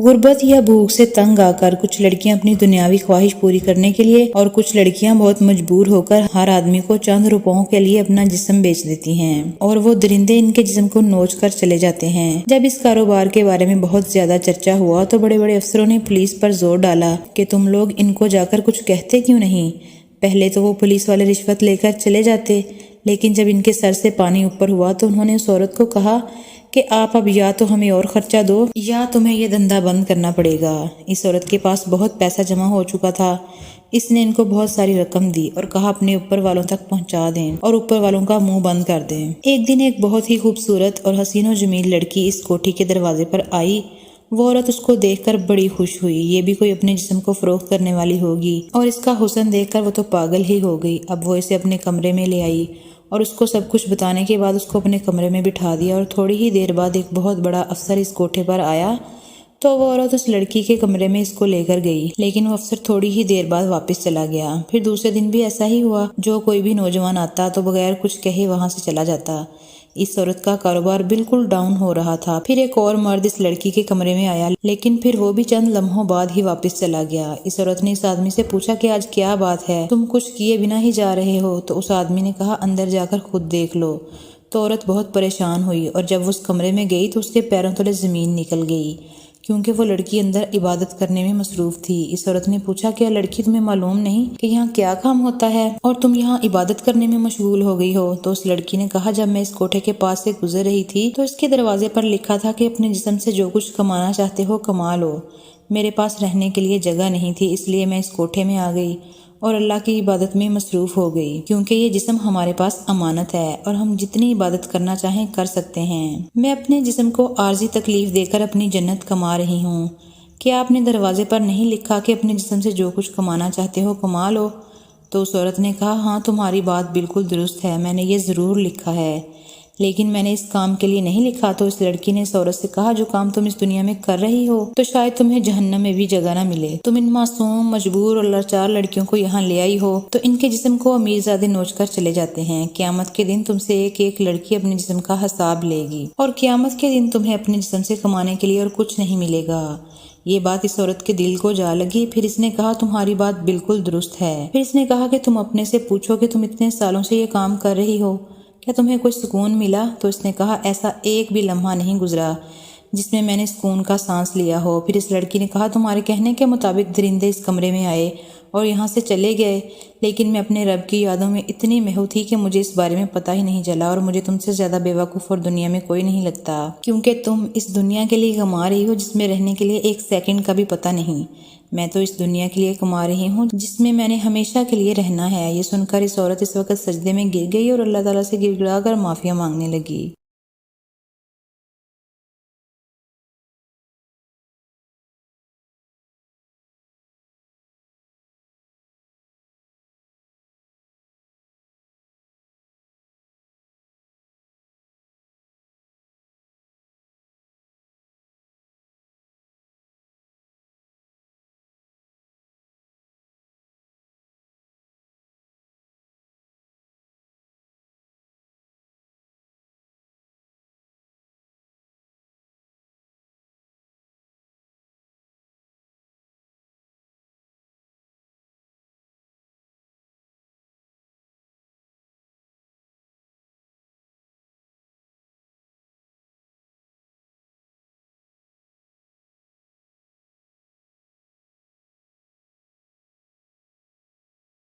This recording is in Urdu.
غربت یا بھوک سے تنگ آ کر کچھ لڑکیاں اپنی دنیاوی خواہش پوری کرنے کے لیے اور کچھ لڑکیاں بہت مجبور ہو کر ہر آدمی کو چند روپوں کے لیے اپنا جسم بیچ دیتی ہیں اور وہ درندے ان کے جسم کو نوچ کر چلے جاتے ہیں۔ جب اس کاروبار کے بارے میں بہت زیادہ چرچا ہوا تو بڑے بڑے افسروں نے پولیس پر زور ڈالا کہ تم لوگ ان کو جا کر کچھ کہتے کیوں نہیں۔ پہلے تو وہ پولیس والے رشوت لے کر چلے جاتے، لیکن جب ان کے سر سے پانی اوپر ہوا تو انہوں نے اس عورت کو کہا کہ آپ اب یا تو ہمیں اور خرچہ دو یا تمہیں یہ دھندا بند کرنا پڑے گا۔ اس عورت کے پاس بہت پیسہ جمع ہو چکا تھا۔ اس نے ان کو بہت ساری رقم دی اور کہا اپنے اوپر والوں تک پہنچا دیں اور اوپر والوں کا منہ بند کر دیں۔ ایک دن ایک بہت ہی خوبصورت اور حسین و جمیل لڑکی اس کوٹھی کے دروازے پر آئی۔ وہ عورت اس کو دیکھ کر بڑی خوش ہوئی، یہ بھی کوئی اپنے جسم کو فروخت کرنے والی ہوگی، اور اس کا حسن دیکھ کر وہ تو پاگل ہی ہو گئی۔ اب وہ اسے اپنے کمرے میں لے آئی اور اس کو سب کچھ بتانے کے بعد اس کو اپنے کمرے میں بٹھا دیا، اور تھوڑی ہی دیر بعد ایک بہت بڑا افسر اس کوٹھے پر آیا تو وہ عورت اس لڑکی کے کمرے میں اس کو لے کر گئی، لیکن وہ افسر تھوڑی ہی دیر بعد واپس چلا گیا۔ پھر دوسرے دن بھی ایسا ہی ہوا، جو کوئی بھی نوجوان آتا تو بغیر کچھ کہے وہاں سے چلا جاتا۔ اس عورت کا کاروبار بالکل ڈاؤن ہو رہا تھا۔ پھر ایک اور مرد اس لڑکی کے کمرے میں آیا، لیکن پھر وہ بھی چند لمحوں بعد ہی واپس چلا گیا۔ اس عورت نے اس آدمی سے پوچھا کہ آج کیا بات ہے، تم کچھ کیے بنا ہی جا رہے ہو؟ تو اس آدمی نے کہا اندر جا کر خود دیکھ لو۔ تو عورت بہت پریشان ہوئی، اور جب وہ اس کمرے میں گئی تو اس کے پیروں تلے زمین نکل گئی، کیونکہ وہ لڑکی اندر عبادت کرنے میں مصروف تھی۔ اس عورت نے پوچھا کیا لڑکی تمہیں معلوم نہیں کہ یہاں کیا کام ہوتا ہے اور تم یہاں عبادت کرنے میں مشغول ہو گئی ہو؟ تو اس لڑکی نے کہا جب میں اس کوٹھے کے پاس سے گزر رہی تھی تو اس کے دروازے پر لکھا تھا کہ اپنے جسم سے جو کچھ کمانا چاہتے ہو کما لو۔ میرے پاس رہنے کے لیے جگہ نہیں تھی، اس لیے میں اس کوٹھے میں آ گئی اور اللہ کی عبادت میں مصروف ہو گئی، کیونکہ یہ جسم ہمارے پاس امانت ہے اور ہم جتنی عبادت کرنا چاہیں کر سکتے ہیں۔ میں اپنے جسم کو عارضی تکلیف دے کر اپنی جنت کما رہی ہوں۔ کیا آپ نے دروازے پر نہیں لکھا کہ اپنے جسم سے جو کچھ کمانا چاہتے ہو کما لو؟ تو اس عورت نے کہا ہاں تمہاری بات بالکل درست ہے، میں نے یہ ضرور لکھا ہے، لیکن میں نے اس کام کے لیے نہیں لکھا۔ تو اس لڑکی نے اس عورت سے کہا جو کام تم اس دنیا میں کر رہی ہو تو شاید تمہیں جہنم میں بھی جگہ نہ ملے۔ تم ان معصوم، مجبور اور لاچار لڑکیوں کو یہاں لے آئی ہو تو ان کے جسم کو امیر زادے نوچ کر چلے جاتے ہیں۔ قیامت کے دن تم سے ایک ایک لڑکی اپنے جسم کا حساب لے گی، اور قیامت کے دن تمہیں اپنے جسم سے کمانے کے لیے اور کچھ نہیں ملے گا۔ یہ بات اس عورت کے دل کو جا لگی۔ پھر اس نے کہا تمہاری بات بالکل درست ہے۔ پھر اس نے کہا کہ تم اپنے سے پوچھو کہ تم اتنے سالوں سے یہ کام کر رہی ہو، کیا تمہیں کوئی سکون ملا؟ تو اس نے کہا ایسا ایک بھی لمحہ نہیں گزرا جس میں نے سکون کا سانس لیا ہو۔ پھر اس لڑکی نے کہا تمہارے کہنے کے مطابق درندے اس کمرے میں آئے اور یہاں سے چلے گئے، لیکن میں اپنے رب کی یادوں میں اتنی محو تھی کہ مجھے اس بارے میں پتہ ہی نہیں چلا، اور مجھے تم سے زیادہ بے وقوف اور دنیا میں کوئی نہیں لگتا، کیونکہ تم اس دنیا کے لیے کما رہی ہو جس میں رہنے کے لیے ایک سیکنڈ کا بھی پتہ نہیں۔ میں تو اس دنیا کے لیے کما رہی ہوں جس میں نے ہمیشہ کے لیے رہنا ہے۔ یہ سن کر اس عورت اس وقت سجدے میں گر گئی اور اللہ تعالیٰ سے گر گڑا کر معافیا مانگنے لگی۔